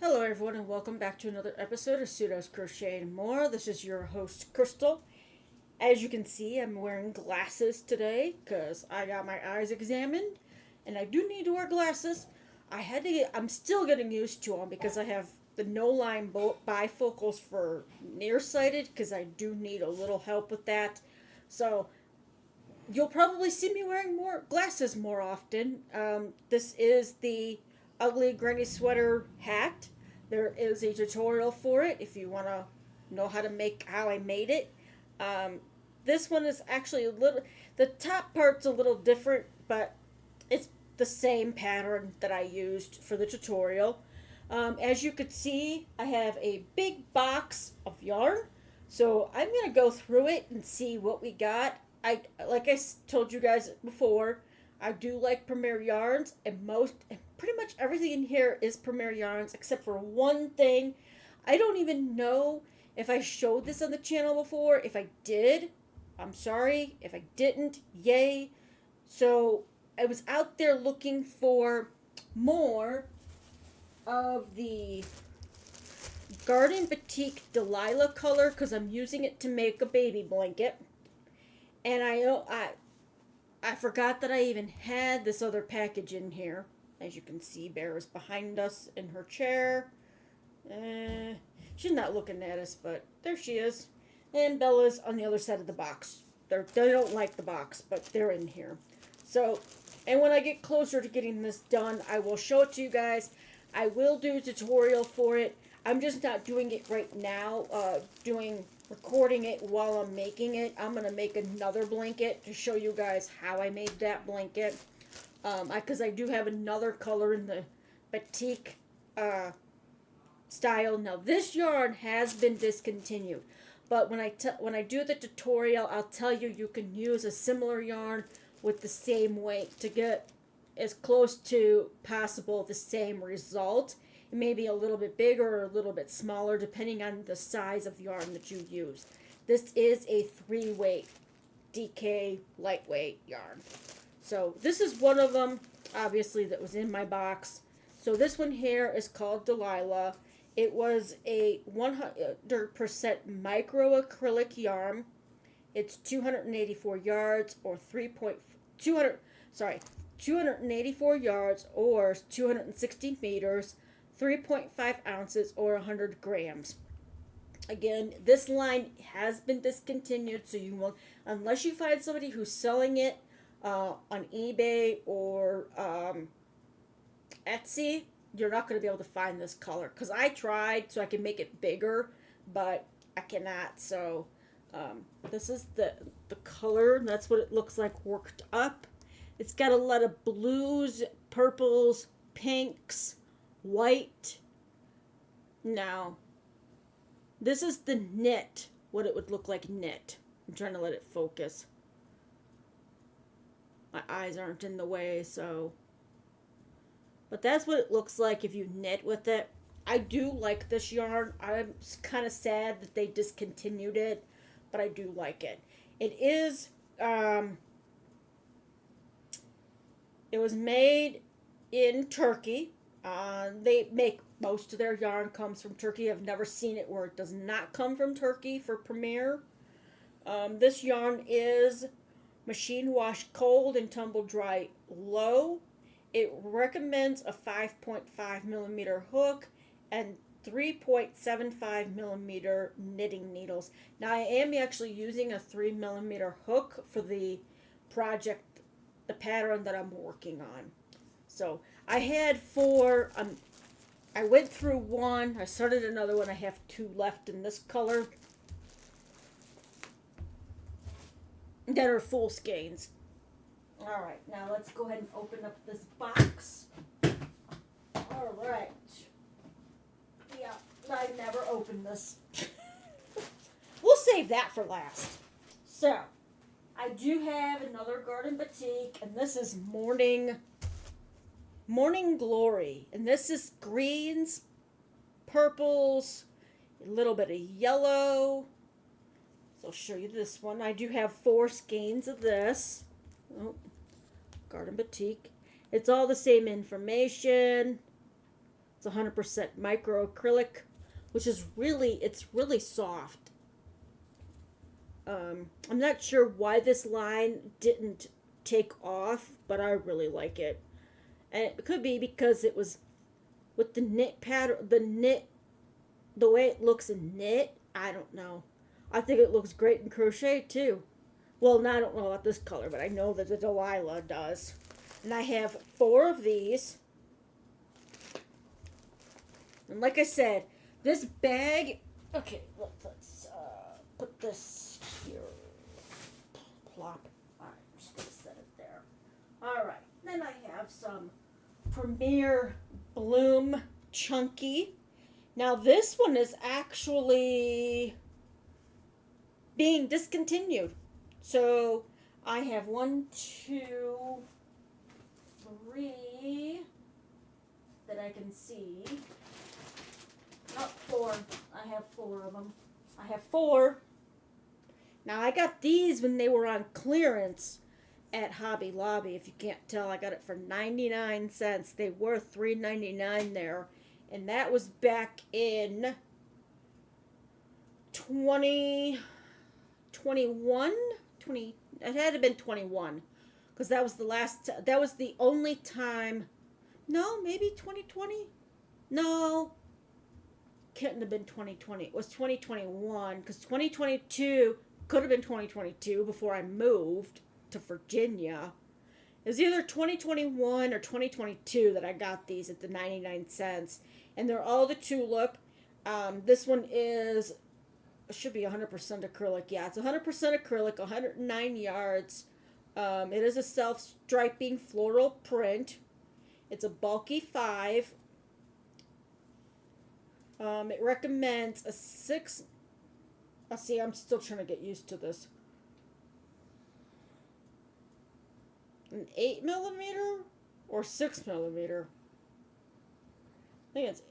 Hello, everyone, and welcome back to another episode of Pseudo's Crochet and More. This is your host, Crystal. As you can see, I'm wearing glasses today because I got my eyes examined, and I do need to wear glasses. I'm still getting used to them because I have the no line bifocals for nearsighted because I do need a little help with that. So you'll probably see me wearing more glasses more often. This is the ugly granny sweater hat. There is a tutorial for it if you want to know how I made it. Um, this one is actually a little. The top part's a little different, but it's the same pattern that I used for the tutorial. As you could see, I have a big box of yarn, so I'm gonna go through it and see what we got. I told you guys before, I do like Premier Yarns, and pretty much everything in here is Premier Yarns except for one thing. I don't even know if I showed this on the channel before. If I did, I'm sorry. If I didn't, yay. So I was out there looking for more of the Garden Batik Delilah color because I'm using it to make a baby blanket. And I forgot that I even had this other package in here. As you can see, Bear is behind us in her chair. Uh, she's not looking at us, but there she is. And Bella's on the other side of the box. They don't like the box, but they're in here. So, and when I get closer to getting this done, I will show it to you guys. I will do a tutorial for it. I'm just not doing it right now. Recording it while I'm making it. I'm gonna make another blanket to show you guys how I made that blanket. Because I do have another color in the batik style. Now this yarn has been discontinued, but when I do the tutorial, I'll tell you you can use a similar yarn with the same weight to get as close to possible the same result. It may be a little bit bigger or a little bit smaller depending on the size of yarn that you use. This is a 3-weight DK lightweight yarn. So this is one of them, obviously, that was in my box. So this one here is called Delilah. It was a 100% micro acrylic yarn. It's 284 yards or 3.200 sorry, 284 yards or 260 meters, 3.5 ounces or 100 grams. Again, this line has been discontinued, so you will, unless you find somebody who's selling it on eBay or Etsy, you're not going to be able to find this color. Because I tried so I can make it bigger, but I cannot. So this is the color. That's what it looks like worked up. It's got a lot of blues, purples, pinks, white. Now, this is the knit, what it would look like knit. I'm trying to let it focus. My eyes aren't in the way, so. But that's what it looks like if you knit with it. I do like this yarn. I'm kind of sad that they discontinued it, but I do like it. It is, it was made in Turkey. They make most of their yarn comes from Turkey. I've never seen it where it does not come from Turkey for Premier. This yarn is machine wash cold and tumble dry low. It recommends a 5.5 millimeter hook and 3.75 millimeter knitting needles. Now I am actually using a 3 millimeter hook for the project, the pattern that I'm working on. So I had four. I went through one. I started another one. I have two left in this color that are full skeins. All right, now let's go ahead and open up this box. All right. Yeah, I never opened this. We'll save that for last. So, I do have another Garden Batik, and this is Morning Glory. And this is greens, purples, a little bit of yellow. So I'll show you this one. I do have 4 skeins of this. Oh, Garden Batik. It's all the same information. It's 100% micro acrylic, which is it's really soft. I'm not sure why this line didn't take off, but I really like it. And it could be because it was with the knit pattern, the way it looks in knit. I don't know. I think it looks great in crochet too. Well, I don't know about this color, but I know that the Delilah does. And I have 4 of these. And like I said, this bag. Okay, let's put this here. Plop. All right, I'm just gonna set it there. All right. Then I have some Premier Bloom Chunky. Now this one is actually being discontinued. So I have 1, 2, 3 that I can see. Not 4. I have 4 of them. I have 4. Now I got these when they were on clearance at Hobby Lobby. If you can't tell, I got it for 99 cents. They were $3.99 there. And that was back in 2021. It had to have been 21. Because that was that was the only time. No, maybe 2020? No. Couldn't have been 2020. It was 2021. Because 2022 could have been 2022 before I moved to Virginia. It was either 2021 or 2022 that I got these at the 99 cents. And they're all the tulip. This one should be 100% acrylic. Yeah, it's 100% acrylic, 109 yards. It is a self-striping floral print. It's a bulky 5. It recommends a 6. See, I'm still trying to get used to this. An 8mm or 6mm? I think it's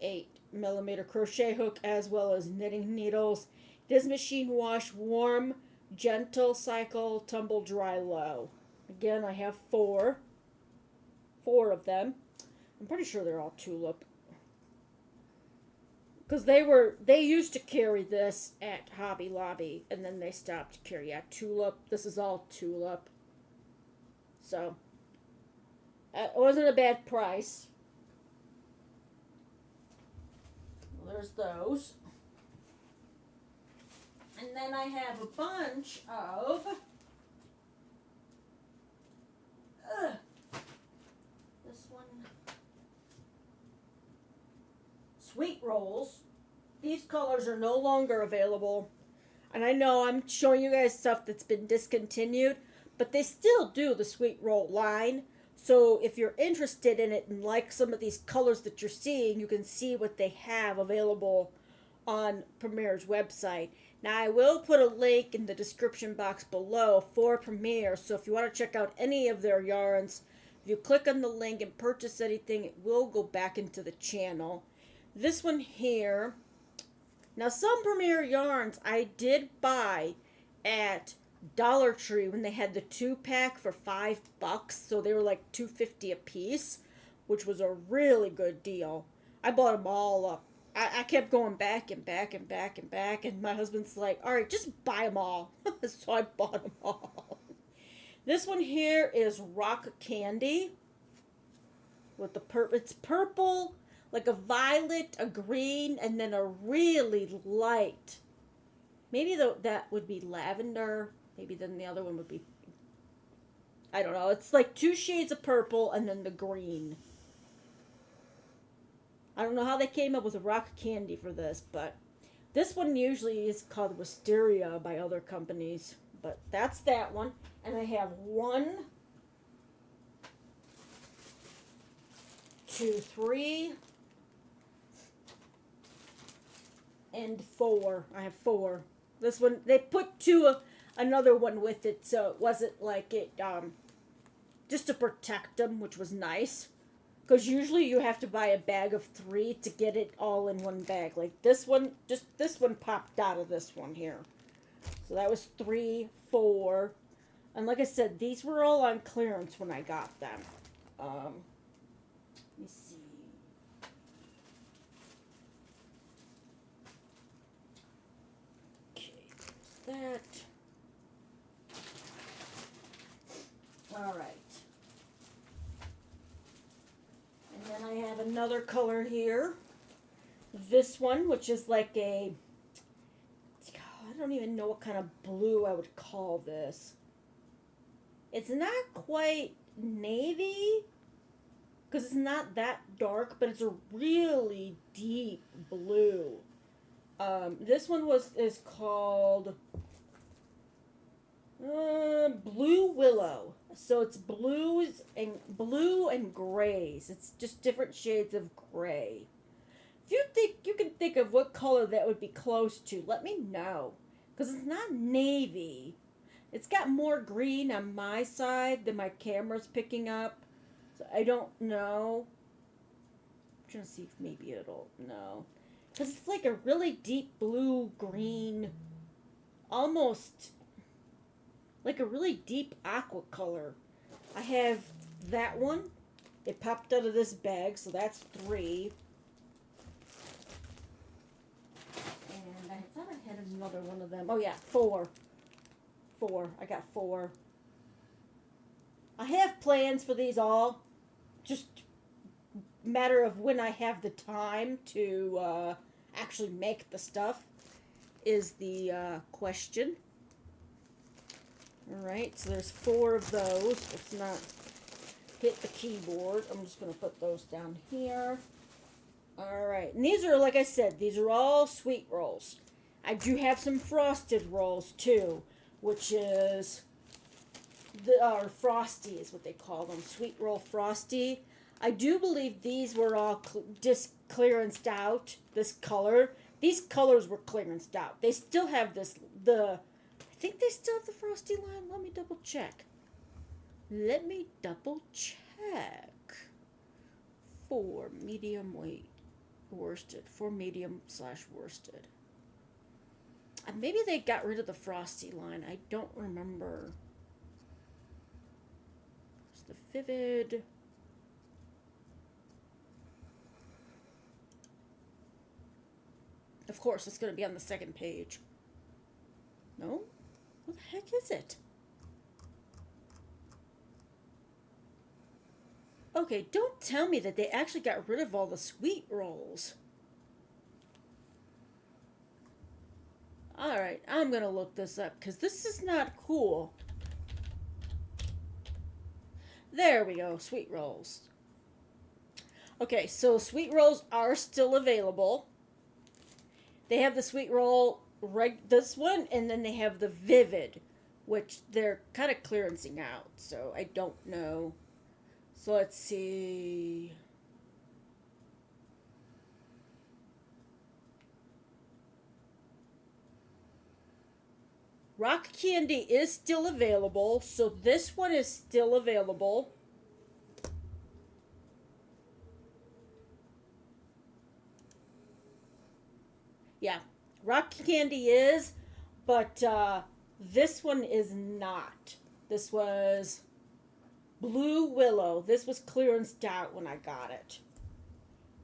8mm crochet hook as well as knitting needles. It is machine wash, warm, gentle cycle, tumble dry low. Again, I have 4 of them. I'm pretty sure they're all tulip. Because they used to carry this at Hobby Lobby, and then they stopped carrying. Yeah, tulip. This is all tulip. So, it wasn't a bad price. Well, there's those. And then I have a bunch of this one. Sweet rolls. These colors are no longer available. And I know I'm showing you guys stuff that's been discontinued, but they still do the sweet roll line. So if you're interested in it and like some of these colors that you're seeing, you can see what they have available on Premier's website. Now I will put a link in the description box below for Premier, so if you want to check out any of their yarns, if you click on the link and purchase anything, it will go back into the channel. This one here, now some Premier yarns I did buy at Dollar Tree when they had the 2-pack for $5, so they were like $2.50 a piece, which was a really good deal. I bought them all up. I kept going back and back and back and back, and my husband's like, all right, just buy them all. So I bought them all. This one here is Rock Candy with it's purple, like a violet, a green, and then a really light. Maybe that would be lavender. Maybe then the other one would be, I don't know. It's like 2 shades of purple and then the green. I don't know how they came up with a Rock Candy for this, but this one usually is called Wisteria by other companies. But that's that one. And I have 1, 2, 3, and 4. I have 4. This one, they put another one with it, so it wasn't like it, just to protect them, which was nice. Because usually you have to buy a bag of 3 to get it all in one bag. Like this one, just this one popped out of this one here. So that was 3, 4. And like I said, these were all on clearance when I got them. Let me see. that. All right. And then I have another color here. This one, which is like a, I don't even know what kind of blue I would call this. It's not quite navy, because it's not that dark, but it's a really deep blue. This one is called Blue Willow. So it's blue and grays. It's just different shades of gray. If you think you can think of what color that would be close to, let me know. Because it's not navy. It's got more green on my side than my camera's picking up. So I don't know. I'm trying to see if maybe it'll know. Because it's like a really deep blue green. Almost like a really deep aqua color. I have that one. It popped out of this bag, so that's 3. And I thought I had another one of them. Oh yeah, 4. 4. I got 4. I have plans for these all. Just matter of when I have the time to actually make the stuff is the question. Alright, so there's 4 of those. Let's not hit the keyboard. I'm just going to put those down here. Alright, and these are, like I said, these are all sweet rolls. I do have some frosted rolls too, which is, frosty is what they call them, sweet roll frosty. I do believe these were all clearanced out, this color. These colors were clearanced out. They still have I think they still have the frosty line. Let me double check. For medium weight worsted. For medium/worsted. Maybe they got rid of the frosty line. I don't remember. It's the Vivid. Of course, it's going to be on the second page. No? What the heck is it? Okay, don't tell me that they actually got rid of all the sweet rolls. Alright, I'm going to look this up because this is not cool. There we go, sweet rolls. Okay, so sweet rolls are still available. They have the sweet roll, this one, and then they have the Vivid, which they're kind of clearancing out, so I don't know. So let's see. Rock Candy is still available, so this one is still available. Yeah, Rock Candy is, but this one is not. This was Blue Willow. This was clearanced out when I got it.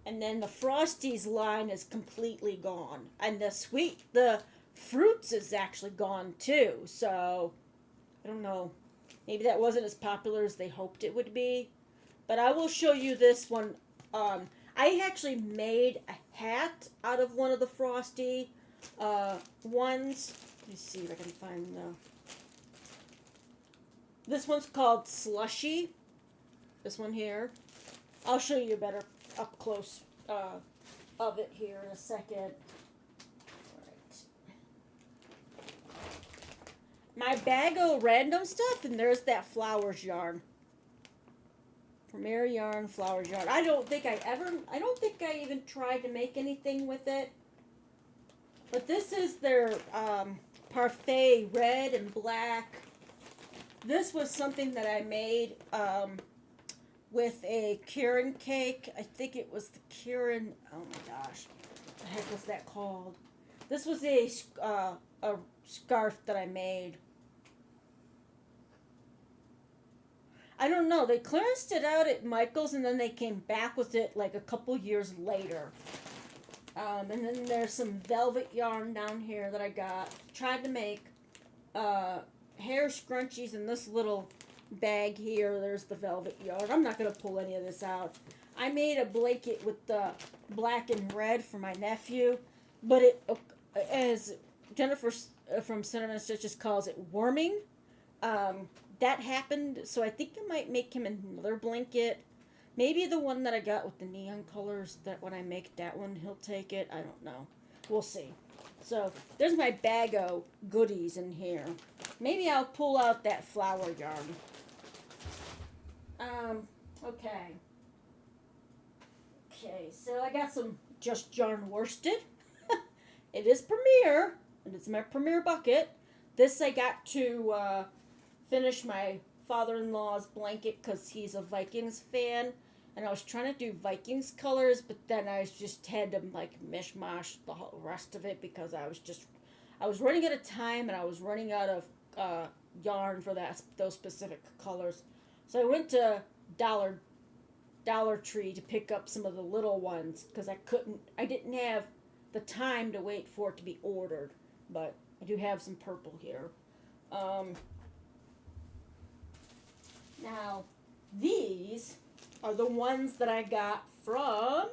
And then the Frosties line is completely gone. And the Fruits is actually gone too. So, I don't know. Maybe that wasn't as popular as they hoped it would be. But I will show you this one. I actually made a hat out of one of the Frosty ones. Let me see if I can find the... This one's called Slushy. This one here. I'll show you better up close of it here in a second. My bag of random stuff, and there's that Flowers yarn. Premier Yarn, Flowers yarn. I don't think I even tried to make anything with it. But this is their Parfait red and black. This was something that I made with a Kieran cake. I think it was the Kieran, oh my gosh, what the heck was that called? This was a scarf that I made. I don't know. They clearanced it out at Michael's, and then they came back with it like a couple years later. And then there's some velvet yarn down here that I got. Tried to make hair scrunchies in this little bag here. There's the velvet yarn. I'm not going to pull any of this out. I made a blanket with the black and red for my nephew, but it, as Jennifer from Cinnamon Stitches calls it, warming. That happened, so I think I might make him another blanket. Maybe the one that I got with the neon colors, that when I make that one, he'll take it. I don't know. We'll see. So, there's my bag of goodies in here. Maybe I'll pull out that flower yarn. Okay. Okay, so I got some Just Yarn worsted. It is Premier, and it's my Premier bucket. This I got to finish my father-in-law's blanket because he's a Vikings fan. And I was trying to do Vikings colors, but then I just had to like mishmash the whole rest of it because I was running out of time and I was running out of yarn for those specific colors. So I went to Dollar Tree to pick up some of the little ones because I didn't have the time to wait for it to be ordered. But I do have some purple here. Now, these are the ones that I got from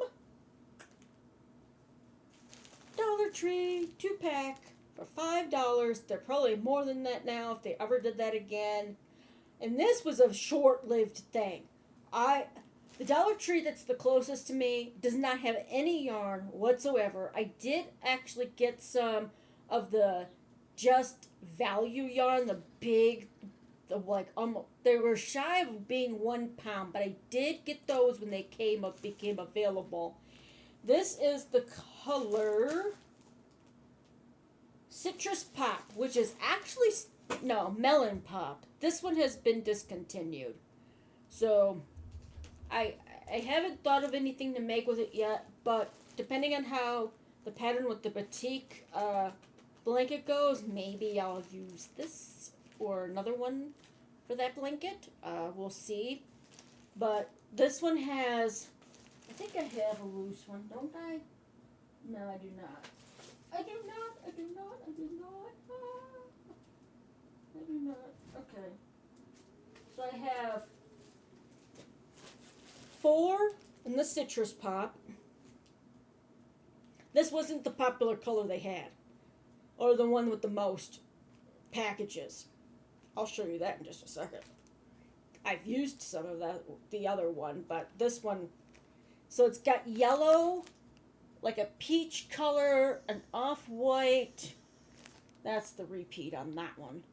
Dollar Tree, 2-pack for $5. They're probably more than that now if they ever did that again. And this was a short-lived thing. The Dollar Tree that's the closest to me does not have any yarn whatsoever. I did actually get some of the Just Value yarn, the big, they were shy of being 1 pound, but I did get those when they became available. This is the color Citrus Pop, which is actually Melon Pop. This one has been discontinued, so I haven't thought of anything to make with it yet. But depending on how the pattern with the batik blanket goes, maybe I'll use this or another one for that blanket. We'll see. But this one has, I think I have a loose one, don't I? No, I do not. I do not. I do not. I do not. I do not. Okay. So I have 4 in the Citrus Pop. This wasn't the popular color they had, or the one with the most packages. I'll show you that in just a second. I've used some of the other one, but this one, so it's got yellow, like a peach color, an off-white. That's the repeat on that one.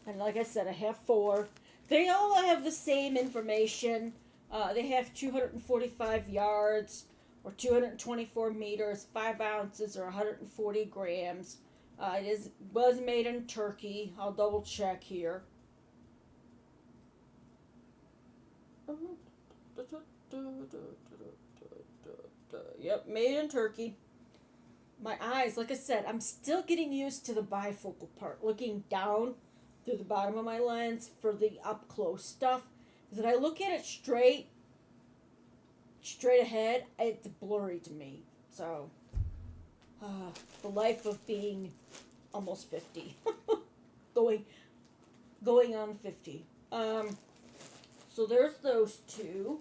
And like I said, I have 4. They all have the same information. They have 245 yards, or 224 meters, 5 ounces, or 140 grams. Was made in Turkey. I'll double check here. Yep, made in Turkey. My eyes, like I said, I'm still getting used to the bifocal part, looking down through the bottom of my lens for the up close stuff. Because if I look at it straight ahead, it's blurry to me. So, the life of being almost 50. going on 50. So there's those 2.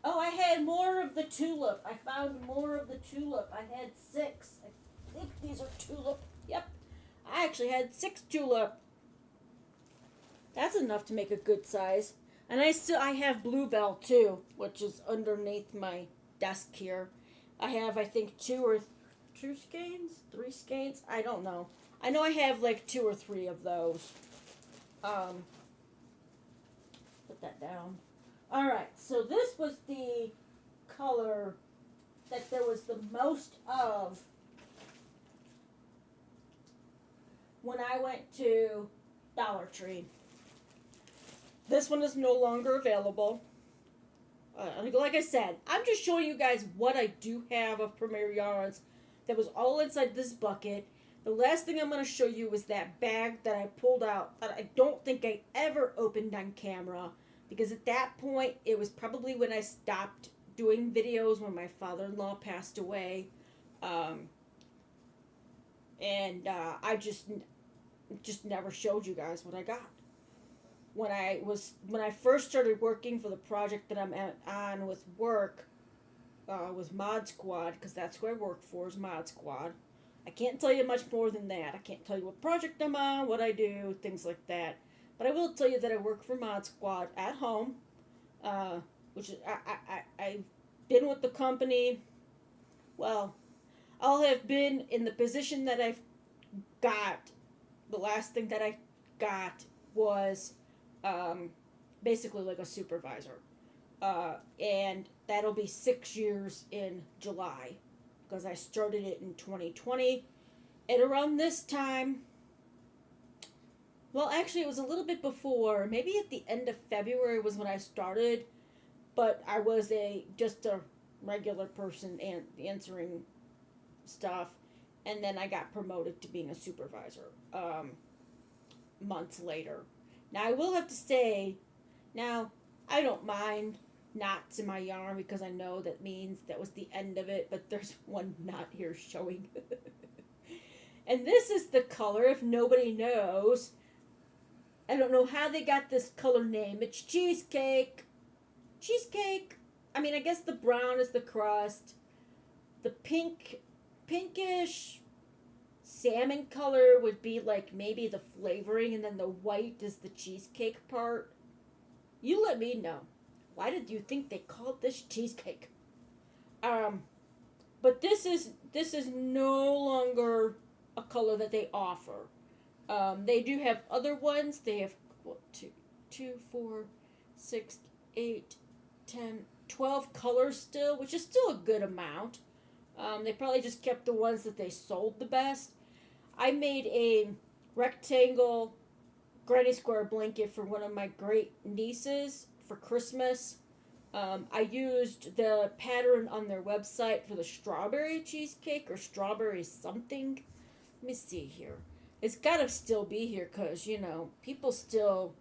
Oh, I had more of the tulip. I found more of the tulip. I had 6. I think these are tulip. Yep. I actually had 6 tulip. That's enough to make a good size. And I have bluebell too, which is underneath my desk here. I have, I think, 2 skeins, 3 skeins. I don't know. I know I have like 2 or 3 of those. Put that down. All right. So this was the color that there was the most of when I went to Dollar Tree. This one is no longer available. Like I said, I'm just showing you guys what I do have of Premier Yarns that was all inside this bucket. The last thing I'm going to show you is that bag that I pulled out that I don't think I ever opened on camera, because at that point, it was probably when I stopped doing videos when my father-in-law passed away. Um, and I just never showed you guys what I got. When I first started working for the project that on with work, was Mod Squad, because that's who I work for, is Mod Squad. I can't tell you much more than that. I can't tell you what project I'm on, what I do, things like that. But I will tell you that I work for Mod Squad at home, which is I've been with the company. Well, I'll have been in the position that I've got. The last thing that I got was basically like a supervisor. And that'll be 6 years in July because I started it in 2020. And around this time, well, actually, it was a little bit before. Maybe at the end of February was when I started, but I was just a regular person and answering stuff, and then I got promoted to being a supervisor months later. Now I will have to say, now I don't mind knots in my yarn because I know that means that was the end of it, but there's one knot here showing. And this is the color, if nobody knows. I don't know how they got this color name. It's cheesecake. Cheesecake. I mean, I guess the brown is the crust. The pinkish salmon color would be like maybe the flavoring, and then the white is the cheesecake part. You let me know. Why did you think they called this cheesecake? But this is no longer a color that they offer. They do have other ones. They have 4, 6, 8, 10, 12 colors still, which is still a good amount. They probably just kept the ones that they sold the best. I made a rectangle granny square blanket for one of my great nieces for Christmas. I used the pattern on their website for the strawberry cheesecake or strawberry something. Let me see here. It's got to still be here because, people still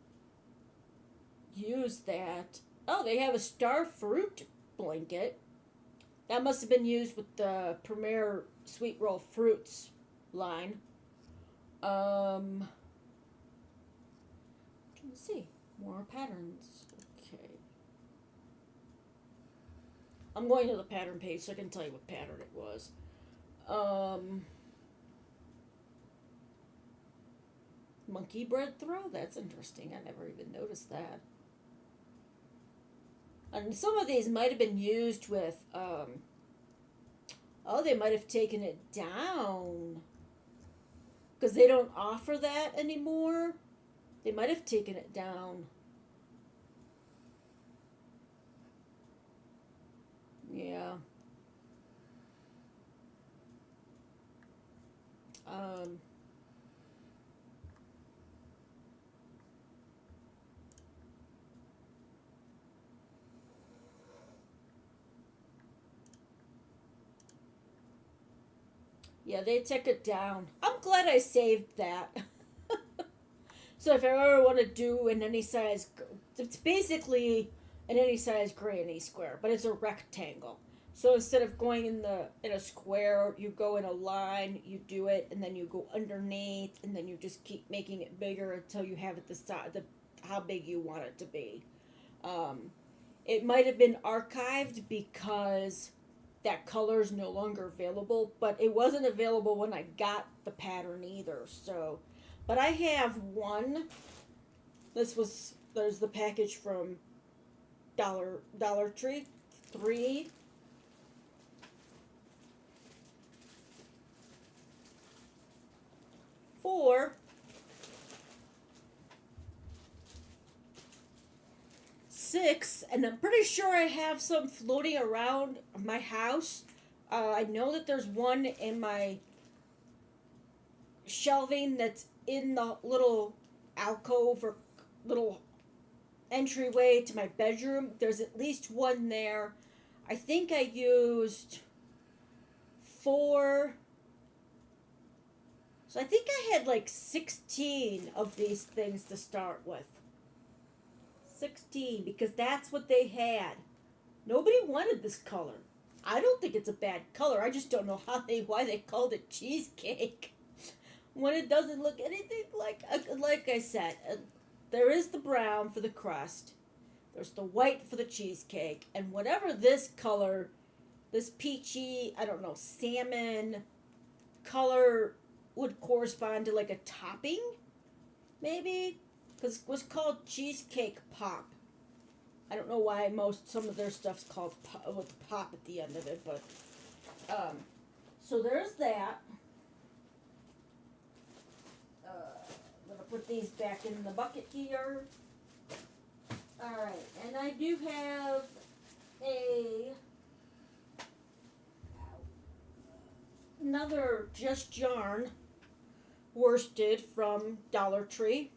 use that. Oh, they have a star fruit blanket. That must have been used with the Premier Sweet Roll Fruits line. Let's see. More patterns. Okay. I'm going to the pattern page so I can tell you what pattern it was. Monkey bread throw? That's interesting. I never even noticed that. And some of these might have been used with, they might have taken it down. Because they don't offer that anymore. They might have taken it down. Yeah. Yeah, they took it down. I'm glad I saved that. So if I ever want to do in any size, it's basically an any size granny square, but it's a rectangle. So instead of going in a square, you go in a line, you do it, and then you go underneath, and then you just keep making it bigger until you have it how big you want it to be. It might have been archived because that color is no longer available, but it wasn't available when I got the pattern either. So, but I have one. There's the package from Dollar Tree, 3. 4. 6, and I'm pretty sure I have some floating around my house. I know that there's one in my shelving that's in the little alcove or little entryway to my bedroom. There's at least one there. I think I used 4. So I think I had like 16 of these things to start with. 16, because that's what they had Nobody wanted this color. I don't think it's a bad color. I just don't know why they called it cheesecake when it doesn't look anything like I said. There is the brown for the crust. There's the white for the cheesecake, and whatever this color, this peachy, I don't know, salmon color would correspond to like a topping, maybe, because it was called cheesecake pop. I don't know why some of their stuff's called pop, with pop at the end of it, but so there's that. I'm gonna put these back in the bucket here. All right, and I do have another Just Yarn worsted from Dollar Tree.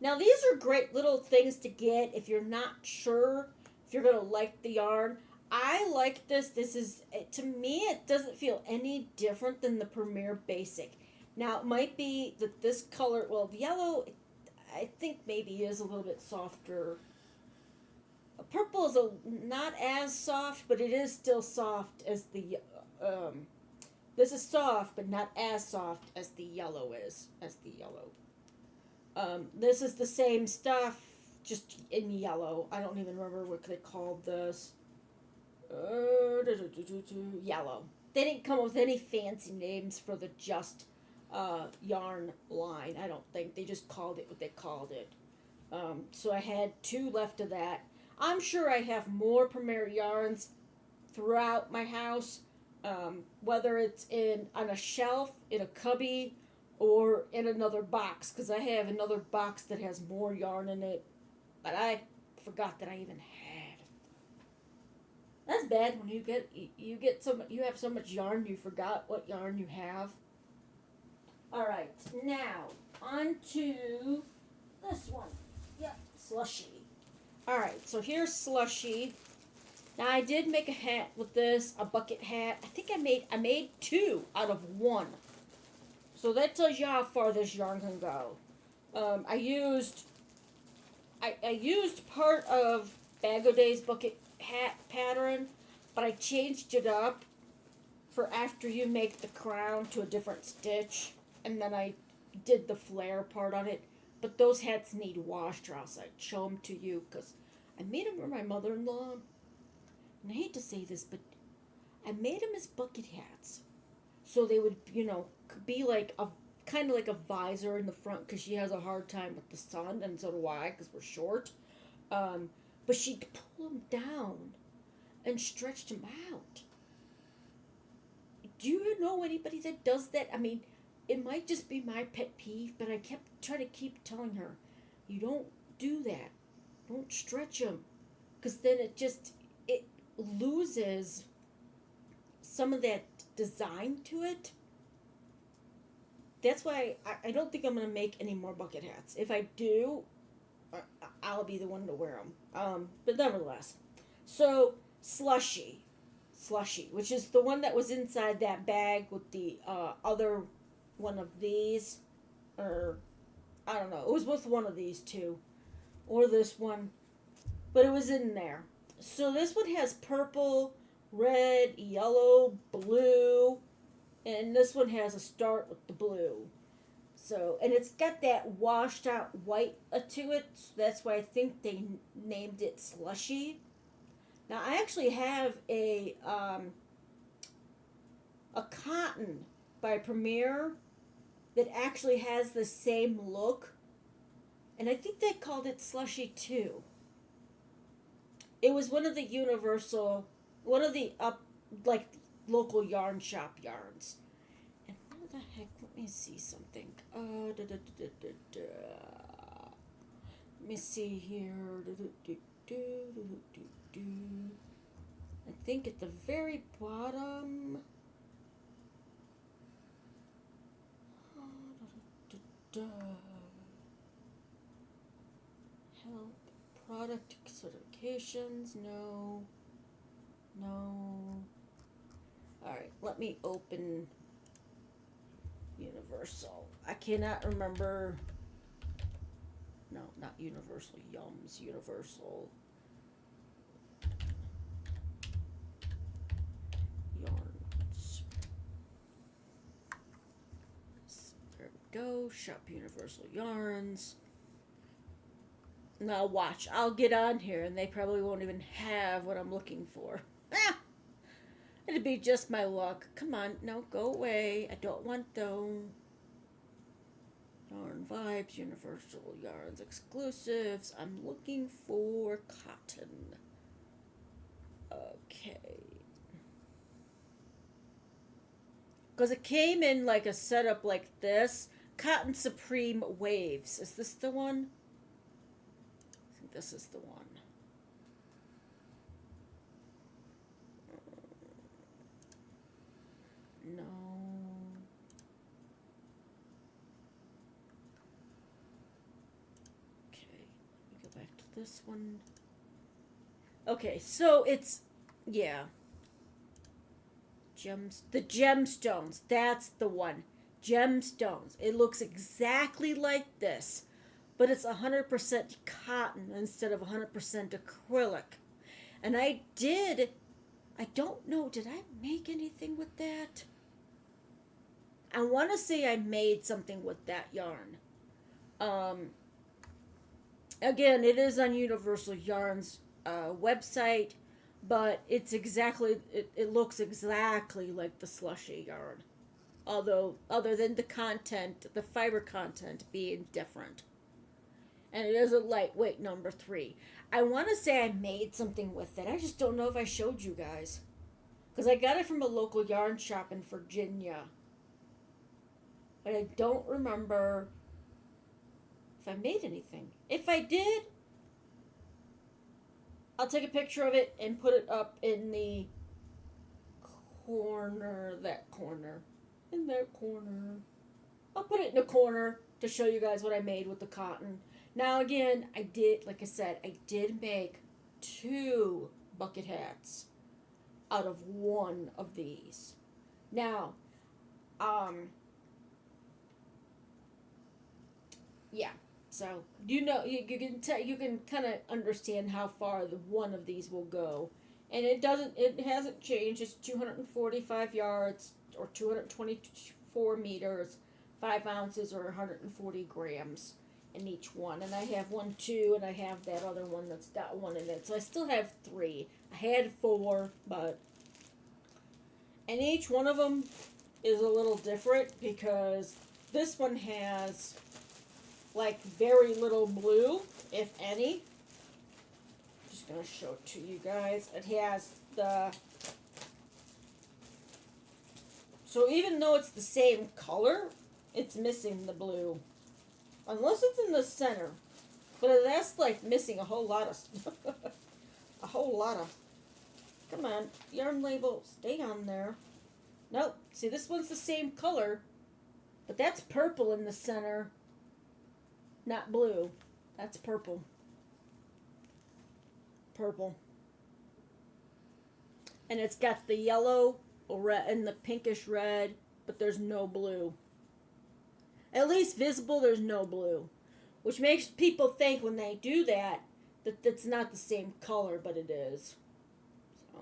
Now these are great little things to get if you're not sure if you're gonna like the yarn. I like this. This is, to me, it doesn't feel any different than the Premier Basic. Now it might be that this color, well, the yellow, I think maybe is a little bit softer. Purple is not as soft, but it is still soft as the this is soft, but not as soft as the yellow is. This is the same stuff, just in yellow. I don't even remember what they called this. Yellow. They didn't come up with any fancy names for the Just Yarn line. I don't think. They just called it what they called it. So I had 2 left of that. I'm sure I have more Premier yarns throughout my house, whether it's on a shelf, in a cubby, or in another box, because I have another box that has more yarn in it, but I forgot that I even had. That's bad when you have so much yarn you forgot what yarn you have. All right, now on to this one. Yep, Slushy. All right, so here's Slushy. Now I did make a hat with this, a bucket hat. I think I made 2 out of 1. So that tells you how far this yarn can go. I used part of Bag O' Day's bucket hat pattern, but I changed it up for after you make the crown to a different stitch, and then I did the flare part on it. But those hats need washed, or else I'd show them to you, because I made them for my mother-in-law. And I hate to say this, but I made them as bucket hats. So they would, be like kind of like a visor in the front, because she has a hard time with the sun, and so do I, because we're short. But she'd pull them down and stretch them out. Do you know anybody that does that? I mean, it might just be my pet peeve, but I kept trying to keep telling her, you don't do that. Don't stretch them. Because then it loses some of that design to it. That's why I don't think I'm going to make any more bucket hats. If I do, I'll be the one to wear them. But nevertheless. So, Slushy, which is the one that was inside that bag with the other one of these. Or, I don't know. It was with one of these 2. Or this one. But it was in there. So this one has purple, red, yellow, blue, and this one has a start with the blue. So, and it's got that washed out white to it, so that's why I think they named it Slushy. Now I actually have a cotton by Premier that actually has the same look, and I think they called it Slushy too. It was one of the local yarn shop yarns. And what the heck? Let me see something. Let me see here. I think at the very bottom. Help. Product certifications, no. Alright, let me open Universal. I cannot remember. No, not Universal Yums. Universal. go. Shop Universal Yarns. Now watch, I'll get on here and they probably won't even have what I'm looking for. Ah! It'd be just my luck. Come on, no, go away. I don't want those. Yarn Vibes, Universal Yarns exclusives. I'm looking for cotton. Okay. Because it came in like a setup like this. Cotton Supreme Waves. Is this the one? I think this is the one. No. Okay, let me go back to this one. Okay, so it's, yeah. The gemstones, that's the one. Gemstones. It looks exactly like this, but it's 100% cotton instead of 100% acrylic. And I don't know, did I make anything with that? I want to say I made something with that yarn. Again, it is on Universal Yarns website, but it's exactly, it looks exactly like the slushy yarn. Although, other than the content, the fiber content being different. And it is a lightweight number 3. I want to say I made something with it. I just don't know if I showed you guys. Because I got it from a local yarn shop in Virginia. But I don't remember if I made anything. If I did, I'll take a picture of it and put it up in the corner, in that corner. I'll put it in the corner to show you guys what I made with the cotton. Now again, I did make 2 bucket hats out of one of these. Now, yeah. So you can kind of understand how far the one of these will go, and it hasn't changed. It's 245 yards or 224 meters, 5 ounces or 140 grams in each one. And I have 1, 2, and I have that other one that's got 1 in it. So I still have 3. I had 4, and each one of them is a little different because this one has like very little blue, if any. I'm just gonna show it to you guys. It has so even though it's the same color, it's missing the blue. Unless it's in the center. But that's like missing a whole lot of come on, yarn label, stay on there. Nope. See, this one's the same color, but that's purple in the center. Not blue. That's purple. Purple. And it's got the yellow red and the pinkish red, but there's no blue. At least visible, there's no blue. Which makes people think when they do that that's not the same color, but it is. So,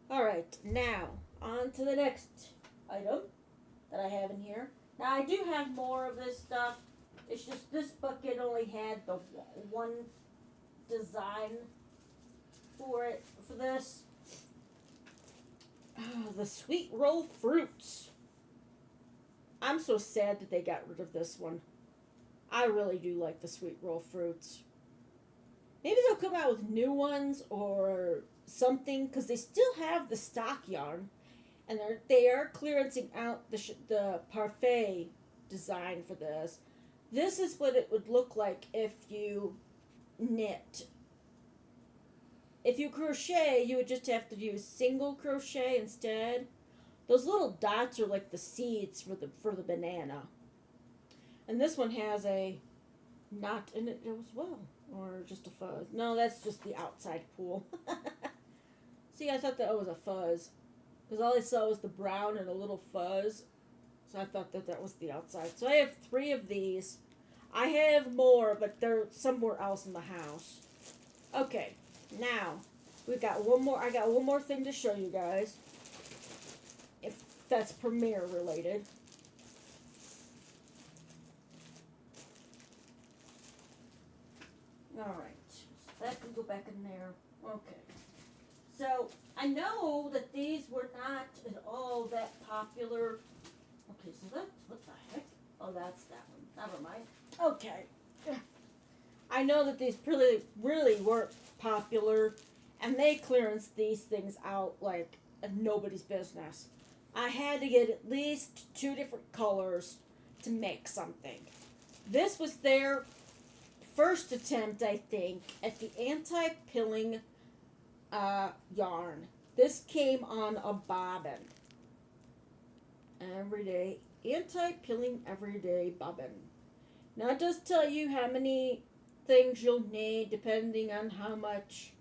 alright, now on to the next item that I have in here. Now I do have more of this stuff. It's just this bucket only had the one design for this. Oh, the Sweet Roll Fruits. I'm so sad that they got rid of this one. I really do like the Sweet Roll Fruits. Maybe they'll come out with new ones or something, because they still have the stock yarn, and they are clearancing out the parfait design for this. This is what it would look like if you knit. If you crochet, you would just have to do single crochet instead. Those little dots are like the seeds for the banana. And this one has a knot in it as well. Or just a fuzz. No, that's just the outside pool. See, I thought that was a fuzz. Because all I saw was the brown and a little fuzz. So I thought that was the outside. So I have 3 of these. I have more, but they're somewhere else in the house. Okay, now we got one more. I got one more thing to show you guys. If that's Premiere related. Alright, so that can go back in there. Okay. So, I know that these were not at all that popular. Okay, so that's, what the heck? Oh, that's that one. Never mind. Okay. I know that these really weren't popular, and they clearanced these things out like nobody's business. I had to get at least 2 different colors to make something. This was their first attempt, I think, at the anti-pilling yarn. This came on a bobbin. Everyday, anti-pilling everyday bobbin. Now it does tell you how many things you'll need depending on how much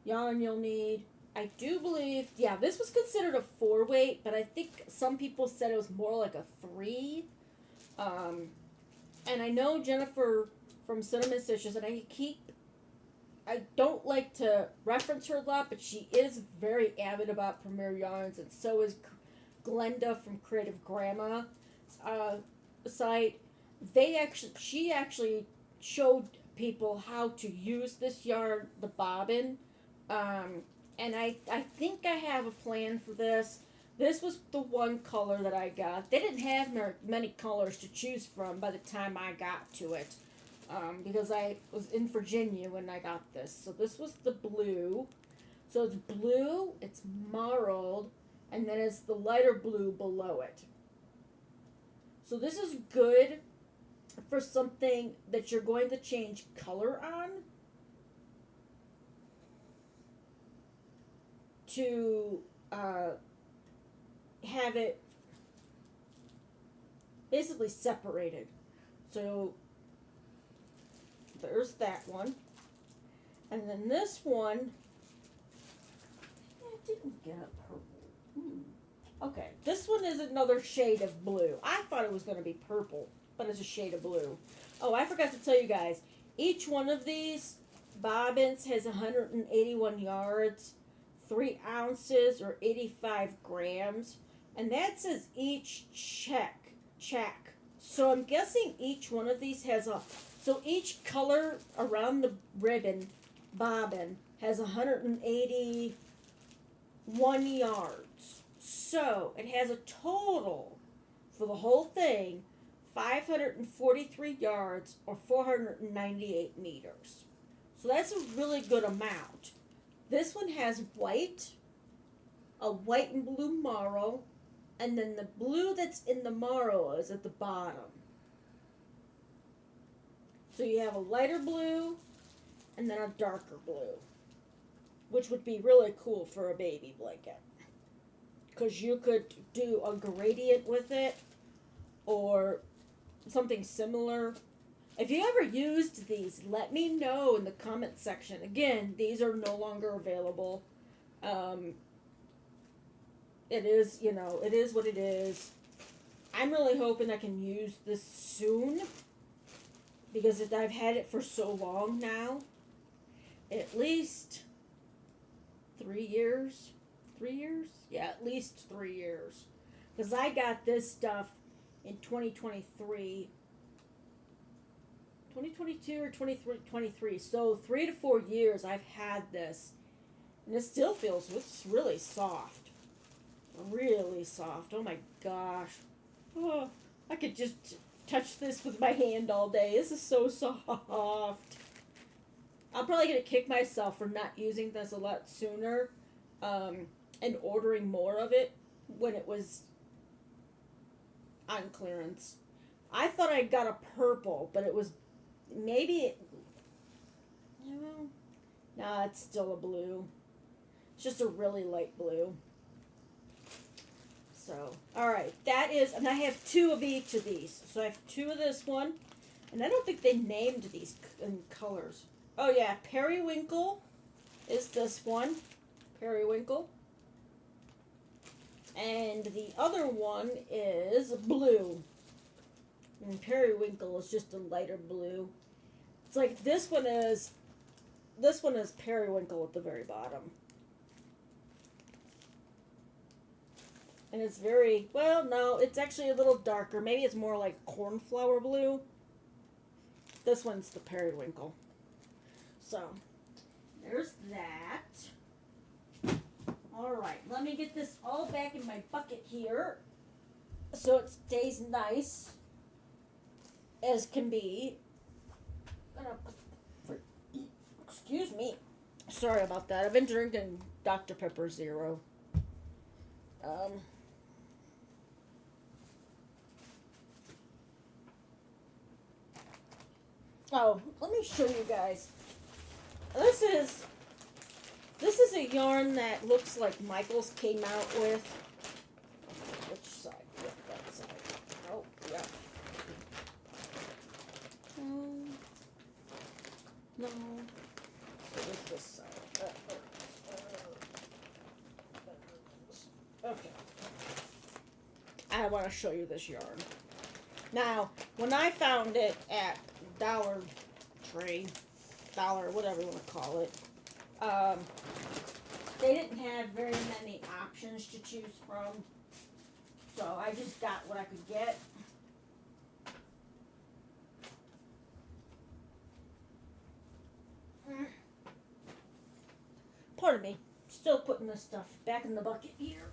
yarn you'll need. I do believe, yeah, this was considered a 4 weight, but I think some people said it was more like a 3. And I know Jennifer from Cinnamon Stitches, and I don't like to reference her a lot, but she is very avid about Premier Yarns, and so is Glenda from Creative Grandma site. She actually showed people how to use this yarn, the bobbin, and I think I have a plan for this. This was the one color that I got. They didn't have many colors to choose from by the time I got to it, because I was in Virginia when I got this. So this was the blue. So it's blue, it's marled, and then it's the lighter blue below it. So this is good for something that you're going to change color on, to have it basically separated. So there's that one. And then this one, I didn't get a purple. Okay, this one is another shade of blue. I thought it was going to be purple, but it's a shade of blue. Oh, I forgot to tell you guys, each one of these bobbins has 181 yards, 3 ounces, or 85 grams. And that says each check. So I'm guessing each one of these has so each color around the ribbon bobbin has 181 yards. So it has a total for the whole thing 543 yards, or 498 meters. So that's a really good amount. This one has white, a white and blue marl, and then the blue that's in the marl is at the bottom. So you have a lighter blue and then a darker blue, which would be really cool for a baby blanket, because you could do a gradient with it or something similar. If you ever used these, let me know in the comment section. Again, these are no longer available. It is, it is what it is. I'm really hoping I can use this soon, because I've had it for so long now. At least 3 years. 3 years? Yeah, at least 3 years. Because I got this stuff in 2023. 2022 or 2023. So 3 to 4 years I've had this. And it still feels, it's really soft. Really soft. Oh my gosh. Oh, I could just touch this with my hand all day. This is so soft. I'm probably going to kick myself for not using this a lot sooner, and ordering more of it when it was on clearance. I thought I got a purple, but it was nah, it's still a blue. It's just a really light blue. So, alright, that is, and I have 2 of each of these. So I have 2 of this one, and I don't think they named these in colors. Oh yeah, Periwinkle is this one. Periwinkle. And the other one is blue. And Periwinkle is just a lighter blue. It's like this one is Periwinkle at the very bottom. And it's very, well, no, it's actually a little darker. Maybe it's more like cornflower blue. This one's the periwinkle. So, there's that. Alright, let me get this all back in my bucket here so it stays nice as can be. Excuse me. Sorry about that. I've been drinking Dr. Pepper Zero. Oh, let me show you guys. This is a yarn that looks like Michaels came out with. Which side? Yeah, that side. Oh, yeah. No. So there's this side. Okay. I want to show you this yarn. Now, when I found it at Dollar Tree, Dollar, whatever you want to call it, they didn't have very many options to choose from. So I just got what I could get. Pardon me. Still putting this stuff back in the bucket here.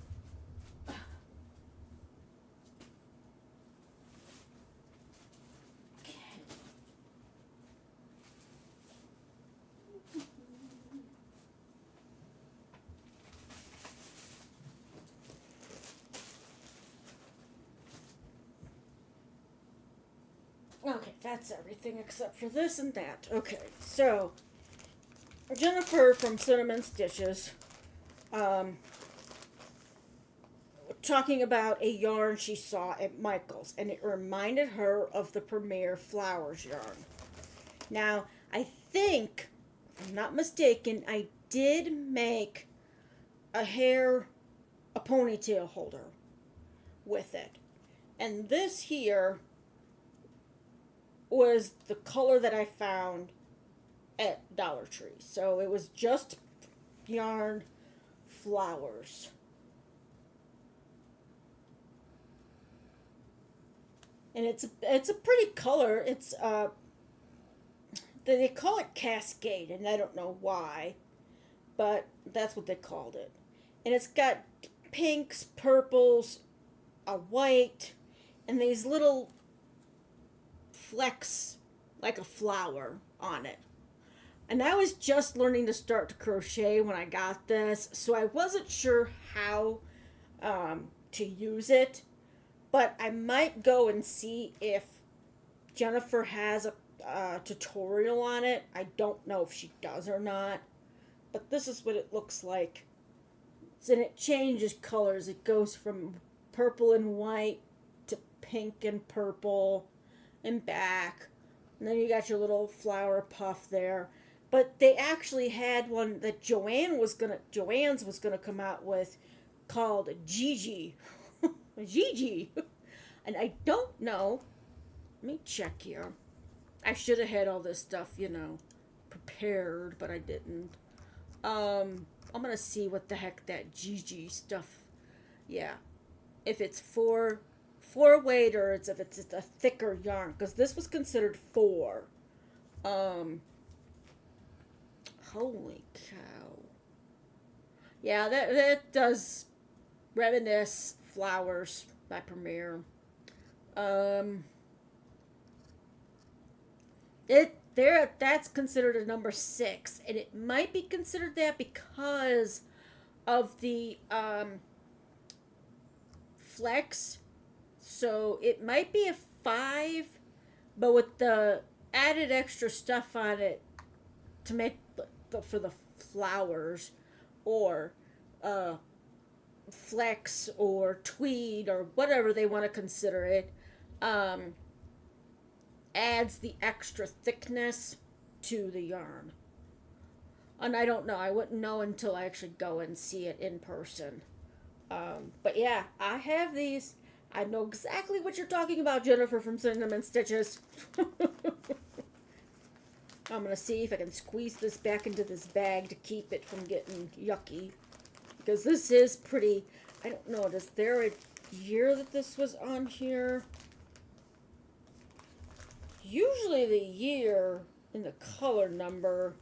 Okay, that's everything except for this and that. Okay, so Jennifer from Cinnamon Stitches, talking about a yarn she saw at Michael's, and it reminded her of the Premier Flowers yarn. Now, I think, if I'm not mistaken, I did make a ponytail holder with it. And this here was the color that I found at Dollar Tree. So it was just yarn flowers. And it's a pretty color. It's they call it Cascade, and I don't know why, but that's what they called it. And it's got pinks, purples, a white, and these little flecks like a flower on it. And I was just learning to start to crochet when I got this, so I wasn't sure how to use it. But I might go and see if Jennifer has a tutorial on it. I don't know if she does or not. But this is what it looks like. And it changes colors. It goes from purple and white to pink and purple and back. And then you got your little flower puff there. But they actually had one that Joann's was gonna come out with called Gigi. Gigi. And I don't know. Let me check here. I should have had all this stuff, prepared, but I didn't. I'm gonna see what the heck that Gigi stuff. Yeah, if it's four weight or if it's a thicker yarn, because this was considered 4. Holy cow. Yeah, that does reminisce Flowers by Premier. That's considered a number 6, and it might be considered that because of the flex. So it might be a 5, but with the added extra stuff on it to make for the flowers, or flex or tweed or whatever they want to consider it, adds the extra thickness to the yarn. And I don't know. I wouldn't know until I actually go and see it in person. But yeah, I have these. I know exactly what you're talking about, Jennifer from Cinnamon Stitches. I'm going to see if I can squeeze this back into this bag to keep it from getting yucky. Because this is pretty I don't know, is there a year that this was on here? Usually the year and the color number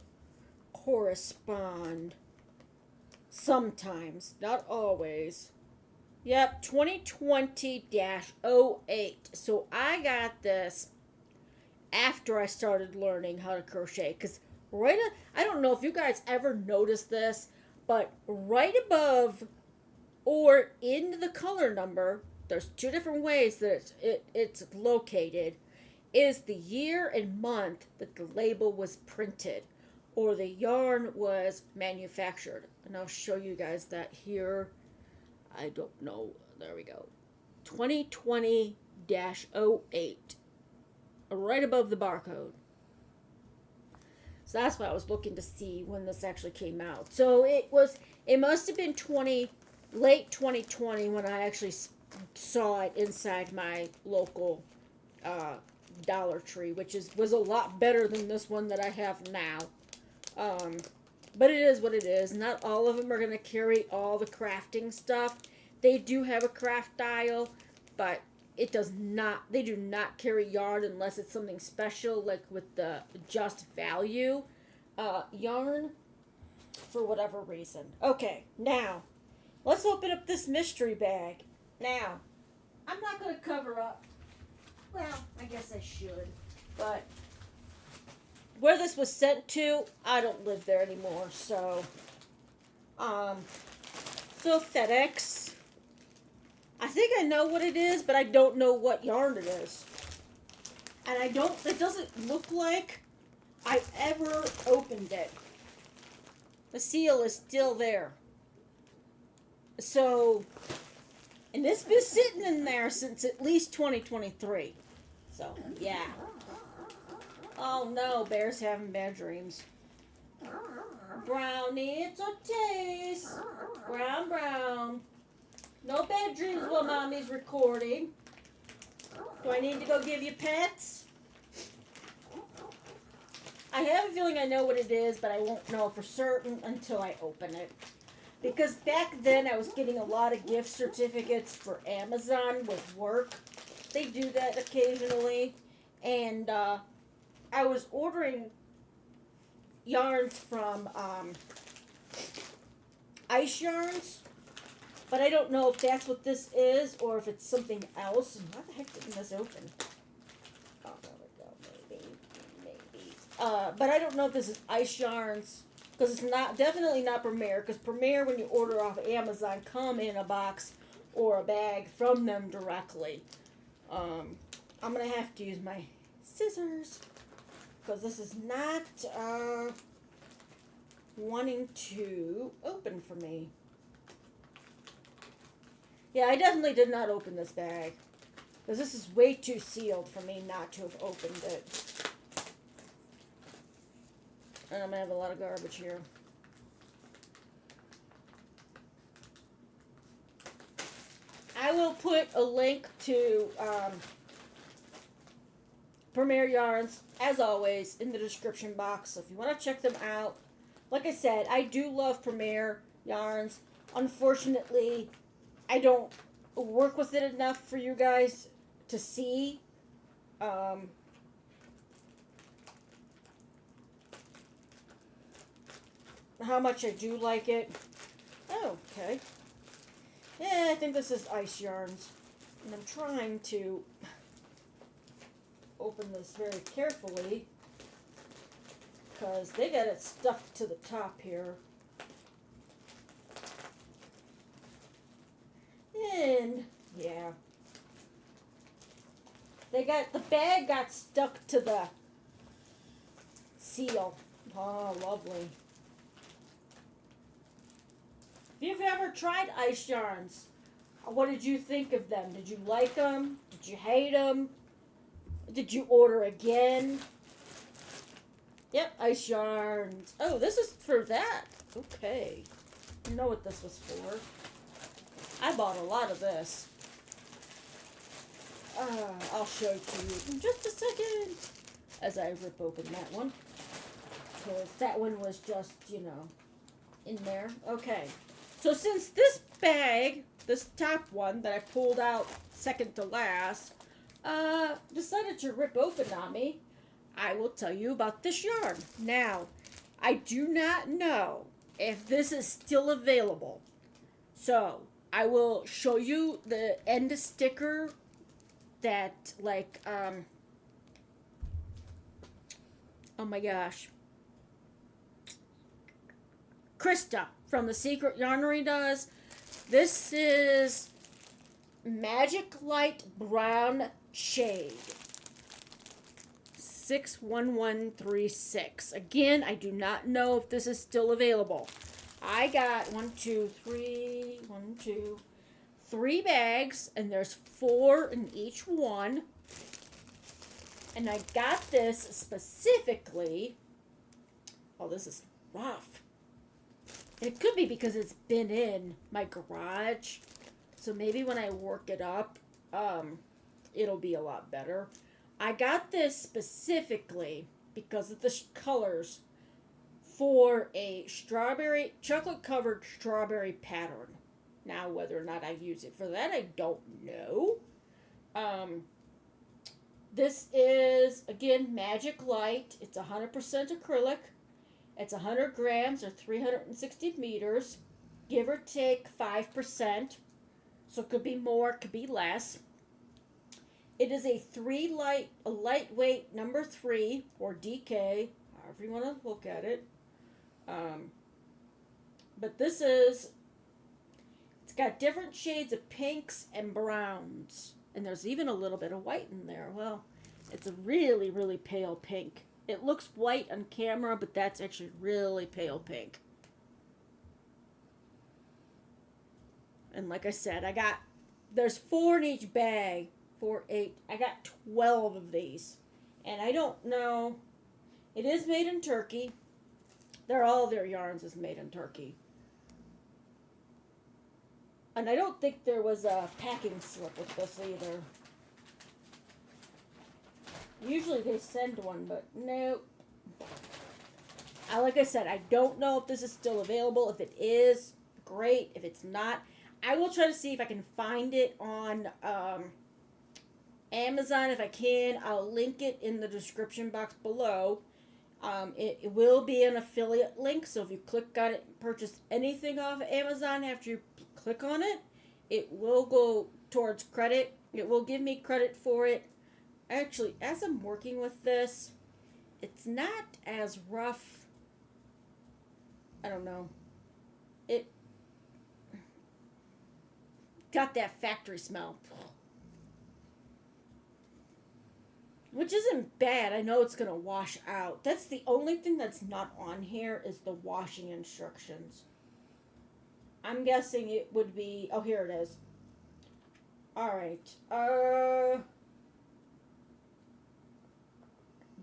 correspond. Sometimes, not always. Yep, 2020-08. So I got this after I started learning how to crochet. Because I don't know if you guys ever noticed this, but right above or in the color number, there's two different ways that it's located, is the year and month that the label was printed or the yarn was manufactured. And I'll show you guys that here. I don't know. There we go. 2020-08. Right above the barcode. So that's what I was looking to see when this actually came out. So it must have been late 2020 when I actually saw it inside my local Dollar Tree, which was a lot better than this one that I have now. But it is what it is. Not all of them are going to carry all the crafting stuff. They do have a craft aisle, but they do not carry yarn unless it's something special, like with the Just Value yarn, for whatever reason. Okay, now, let's open up this mystery bag. Now, I'm not going to cover up. Well, I guess I should, but where this was sent to, I don't live there anymore, so FedEx, I think I know what it is, but I don't know what yarn it is. And it doesn't look like I ever opened it. The seal is still there. So, and it's been sitting in there since at least 2023. So, yeah. Oh no, Bear's having bad dreams. Brownie, it's a taste. Brown. No bad dreams while Mommy's recording. Do I need to go give you pets? I have a feeling I know what it is, but I won't know for certain until I open it. Because back then I was getting a lot of gift certificates for Amazon with work. They do that occasionally. And I was ordering yarns from Ice Yarns. But I don't know if that's what this is or if it's something else. And why the heck didn't this open? Oh, there we go. Maybe. But I don't know if this is Ice Yarns. Because it's definitely not Premier. Because Premier, when you order off Amazon, come in a box or a bag from them directly. I'm going to have to use my scissors. Because this is not wanting to open for me. Yeah, I definitely did not open this bag. Because this is way too sealed for me not to have opened it. And I'm going to have a lot of garbage here. I will put a link to Premier Yarns, as always, in the description box. So if you want to check them out. Like I said, I do love Premier Yarns. Unfortunately, I don't work with it enough for you guys to see. How much I do like it. Oh, okay. Yeah, I think this is Ice Yarns. And I'm trying to open this very carefully. Because they got it stuffed to the top here. And, yeah. The bag got stuck to the seal. Oh, lovely. If you've ever tried Ice Yarns, what did you think of them? Did you like them? Did you hate them? Did you order again? Yep, Ice Yarns. Oh, this is for that. Okay. I know what this was for. I bought a lot of this. I'll show it to you in just a second as I rip open that one. Because that one was just, in there. Okay. So since this bag this top one that I pulled out second to last decided to rip open on me. I will tell you about this yarn. Now, I do not know if this is still available. So, I will show you the end sticker that, like, oh my gosh. Krista from The Secret Yarnery does. This is Magic Light Brown Shade. 61136. Again, I do not know if this is still available. I got 3 bags, and there's 4 in each one. And I got this specifically. Oh, this is rough. It could be because it's been in my garage. So maybe when I work it up, it'll be a lot better. I got this specifically because of the colors for a chocolate covered strawberry pattern. Now, whether or not I use it for that, I don't know. This is, again, Magic Light. It's 100% acrylic. It's 100 grams or 360 meters, give or take 5%. So it could be more, it could be less. It is a lightweight number 3 or DK, however you want to look at it. But this is, it's got different shades of pinks and browns. And there's even a little bit of white in there. Well, it's a really, really pale pink. It looks white on camera, but that's actually really pale pink. And like I said, there's 4 in each bag. 4, 8. I got 12 of these. And I don't know. It is made in Turkey. All their yarns is made in Turkey. And I don't think there was a packing slip with this either. Usually they send one, but nope. Like I said, I don't know if this is still available. If it is, great. If it's not, I will try to see if I can find it on Amazon. If I can, I'll link it in the description box below. It will be an affiliate link, so if you click on it and purchase anything off Amazon after you click on it, it will go towards credit. It will give me credit for it. Actually, as I'm working with this, it's not as rough. I don't know. It got that factory smell. Which isn't bad. I know it's going to wash out. That's the only thing that's not on here is the washing instructions. I'm guessing it would be... Oh, here it is. Alright.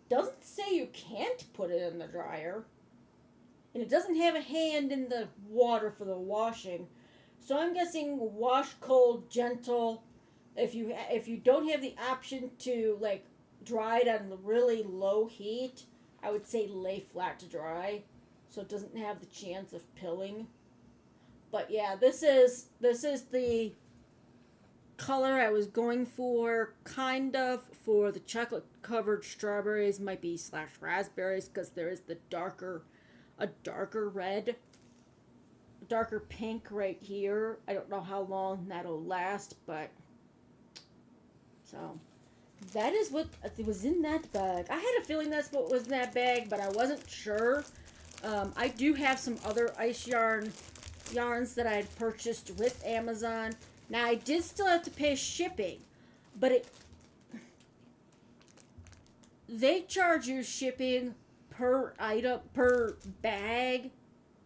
Doesn't say you can't put it in the dryer. And it doesn't have a hand in the water for the washing. So I'm guessing wash cold, gentle. If you don't have the option to, like, dry it on really low heat, I would say lay flat to dry, so it doesn't have the chance of pilling. But yeah, this is the color I was going for, kind of, for the chocolate covered strawberries, might be / raspberries, because there is a darker red, darker pink right here. I don't know how long that'll last, but so that is what was in that bag. I had a feeling that's what was in that bag, but I wasn't sure. I do have some other ice yarns that I had purchased with Amazon. Now, I did still have to pay shipping, but they charge you shipping per item, per bag,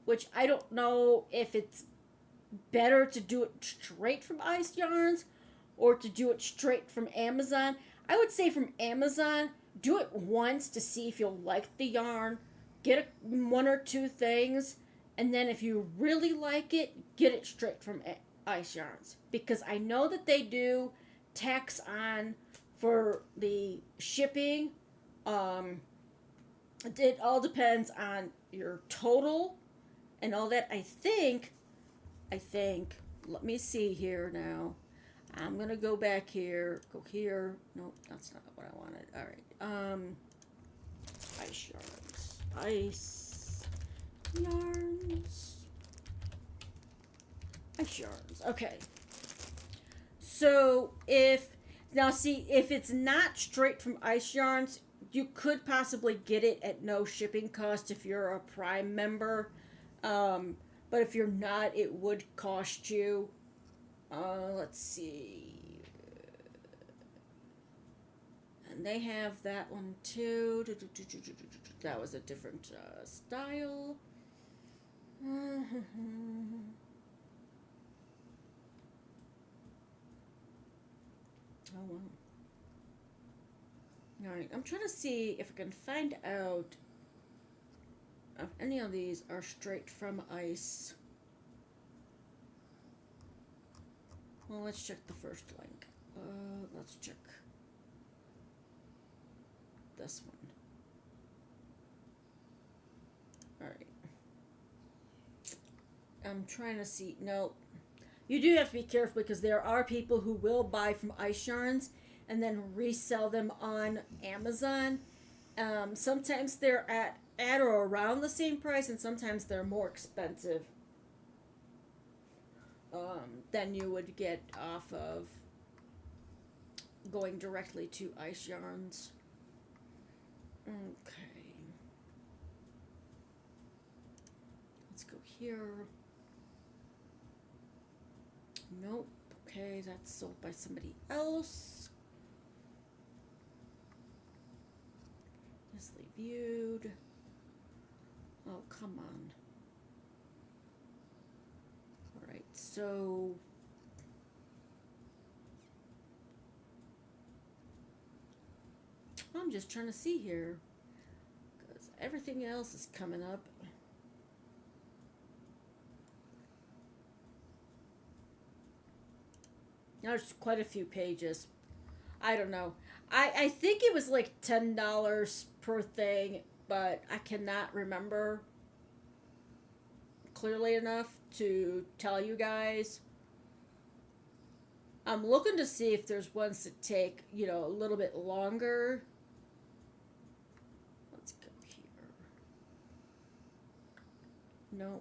which I don't know if it's better to do it straight from Ice Yarns or to do it straight from Amazon. I would say from Amazon, do it once to see if you'll like the yarn, get 1 or 2 things, and then if you really like it, get it straight from Ice Yarns. Because I know that they do tax on for the shipping. It all depends on your total and all that. I think let me see here now. I'm gonna go back here. Go here. Nope, that's not what I wanted. All right. Ice yarns. Ice yarns. Ice yarns. Okay. So if it's not straight from Ice Yarns, you could possibly get it at no shipping cost if you're a Prime member. But if you're not, it would cost you. Let's see. And they have that one too. That was a different style. Oh, well. Alright, I'm trying to see if I can find out if any of these are straight from Ice. Well, let's check the first link. Let's check this one. Alright. I'm trying to see. No. You do have to be careful because there are people who will buy from Ice Yarns and then resell them on Amazon. Sometimes they're at or around the same price, and sometimes they're more expensive than you would get off of going directly to Ice Yarns. Okay. Let's go here. Nope. Okay, that's sold by somebody else. Easily viewed. Oh, come on. Alright, so I'm just trying to see here because everything else is coming up. Now there's quite a few pages. I don't know. I think it was like $10 per thing, but I cannot remember clearly enough to tell you guys. I'm looking to see if there's ones that take, a little bit longer. Let's go here. No.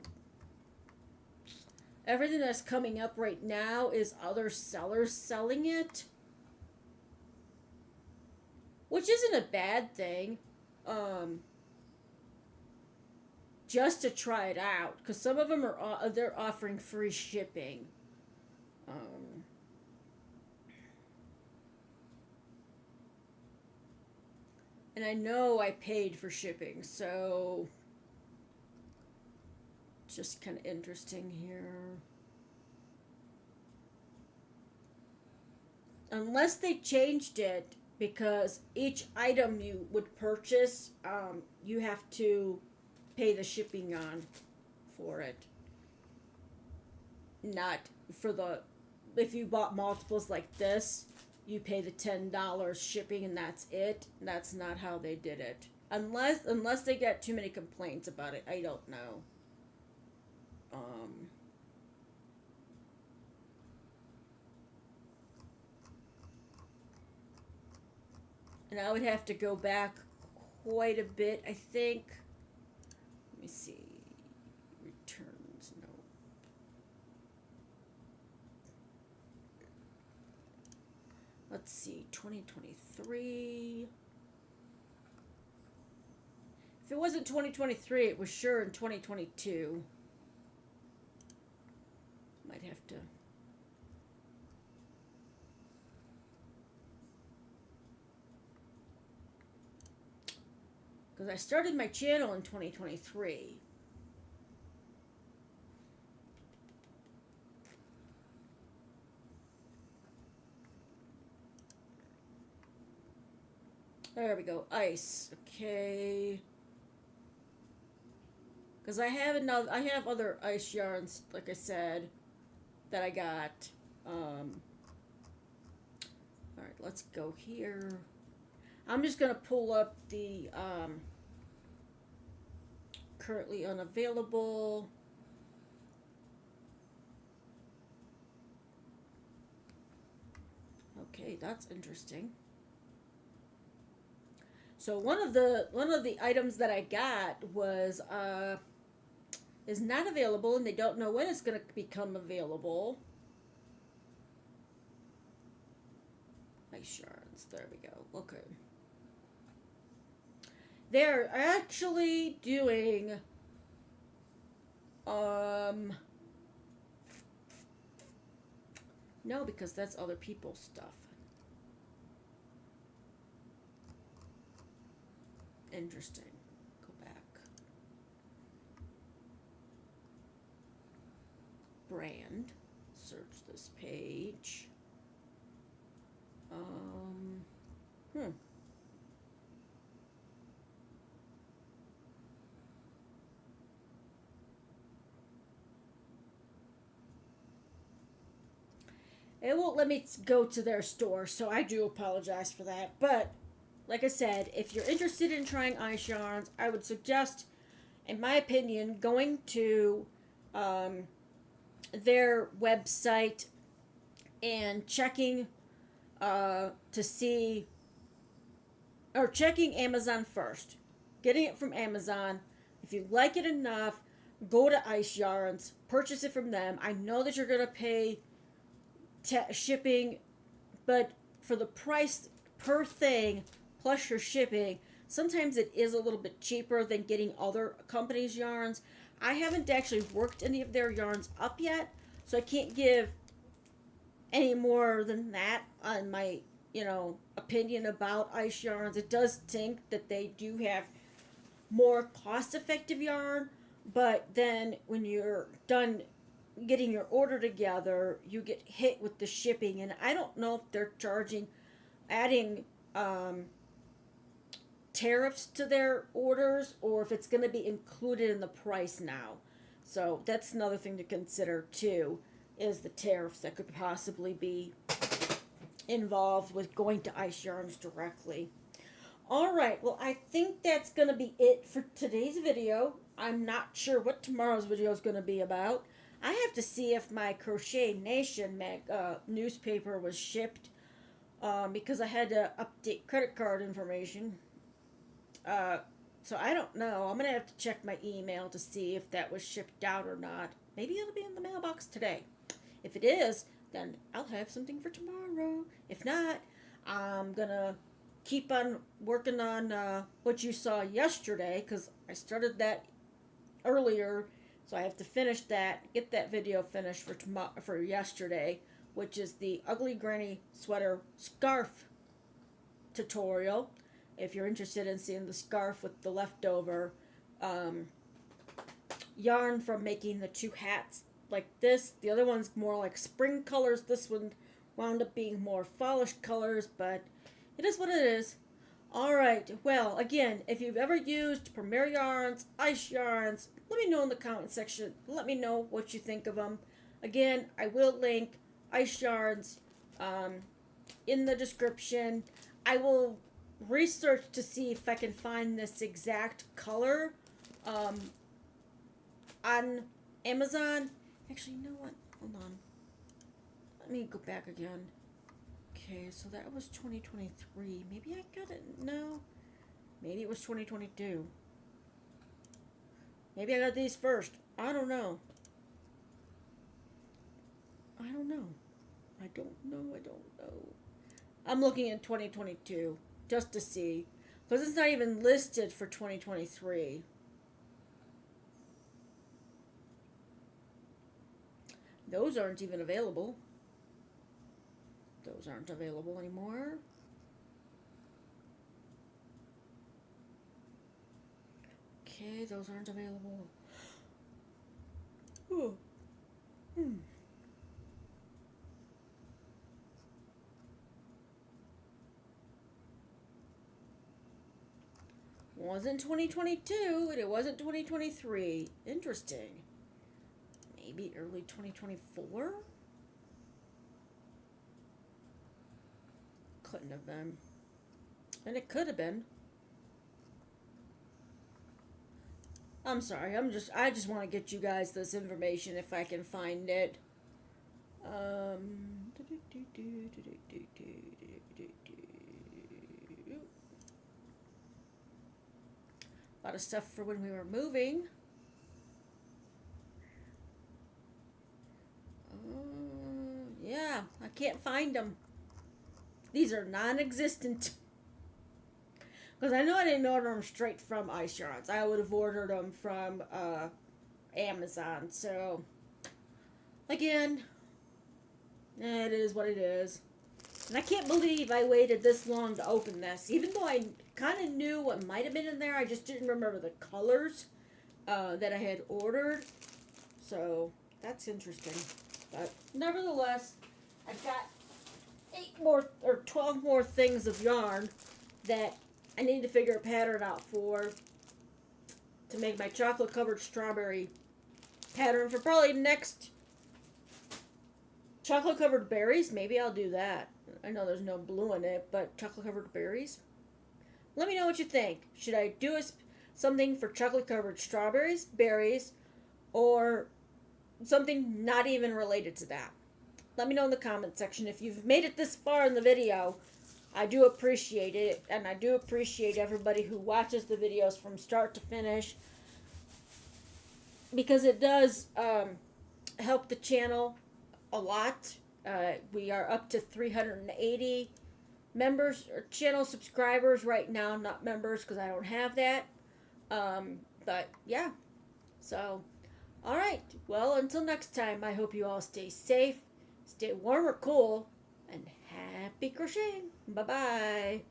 Everything that's coming up right now is other sellers selling it, which isn't a bad thing. Just to try it out, because some of them they're offering free shipping. And I know I paid for shipping, so it's just kind of interesting here. Unless they changed it, because each item you would purchase, you have to pay the shipping on for it. Not for if you bought multiples like this, you pay the $10 shipping and that's it. That's not how they did it. Unless they get too many complaints about it, I don't know. And I would have to go back quite a bit, I think. Let me see. Returns, no. Let's see, 2023. If it wasn't 2023, it was sure in 2022. Might have to. Because I started my channel in 2023. There we go. Ice. Okay. Because I have other Ice Yarns, like I said, that I got. Alright, let's go here. I'm just going to pull up the currently unavailable. that's interesting. So one of the items that I got was is not available, and they don't know when it's going to become available. Ice shards. There we go. Okay. They're actually doing no, because that's other people's stuff. Interesting. Go back. Brand. Search this page. Hmm. It won't let me go to their store, so I do apologize for that. But, like I said, if you're interested in trying ice yarns, I would suggest, in my opinion, going to their website and checking to see, or checking Amazon first. Getting it from Amazon. If you like it enough, go to Ice Yarns, purchase it from them. I know that you're going to pay shipping, but for the price per thing plus your shipping, sometimes it is a little bit cheaper than getting other companies' yarns. I haven't actually worked any of their yarns up yet, so I can't give any more than that on my, opinion about ice yarns. It does think that they do have more cost-effective yarn, but then when you're done getting your order together, you get hit with the shipping, and I don't know if they're adding tariffs to their orders, or if it's going to be included in the price now. So that's another thing to consider too, is the tariffs that could possibly be involved with going to Ice Yarns directly. All right, well, I think that's going to be it for today's video. I'm not sure what tomorrow's video is going to be about. I have to see if my Crochet Nation newspaper was shipped, because I had to update credit card information. So I don't know. I'm going to have to check my email to see if that was shipped out or not. Maybe it'll be in the mailbox today. If it is, then I'll have something for tomorrow. If not, I'm going to keep on working on what you saw yesterday, because I started that earlier, so I have to finish that, get that video finished for yesterday, which is the Ugly Granny Sweater Scarf tutorial. If you're interested in seeing the scarf with the leftover yarn from making the two hats like this. The other one's more like spring colors. This one wound up being more fallish colors, but it is what it is. Alright, well, again, if you've ever used Premier Yarns, Ice Yarns, let me know in the comment section. Let me know what you think of them. Again, I will link Ice Yarns in the description. I will research to see if I can find this exact color on Amazon. Actually, you know what? Hold on. Let me go back again. Okay, so that was 2023. Maybe I got it. No. Maybe it was 2022. Maybe I got these first. I don't know. I don't know. I don't know. I'm looking at 2022 just to see, because it's not even listed for 2023. Those aren't even available. Those aren't available anymore. Okay, those aren't available. Ooh. Wasn't 2022, and it wasn't 2023. Interesting. Maybe early 2024? Couldn't have been. And it could have been. I'm sorry, I just want to get you guys this information if I can find it. A lot of stuff for when we were moving. Yeah, I can't find them. These are non-existent. Because I know I didn't order them straight from Ice Yards. I would have ordered them from Amazon. So, again, it is what it is. And I can't believe I waited this long to open this. Even though I kind of knew what might have been in there, I just didn't remember the colors that I had ordered. So, that's interesting. But, nevertheless, I've got 12 more things of yarn that I need to figure a pattern out for to make my chocolate covered strawberry pattern for probably next chocolate covered berries. Maybe I'll do that. I know there's no blue in it, but chocolate covered berries. Let me know what you think. Should I do something for chocolate covered strawberries, berries, or something not even related to that? Let me know in the comment section. If you've made it this far in the video, I do appreciate it, and I do appreciate everybody who watches the videos from start to finish, because it does help the channel a lot. We are up to 380 members or channel subscribers right now, not members because I don't have that. But yeah, so all right. Well, until next time, I hope you all stay safe, stay warm or cool, and happy crocheting. Bye bye.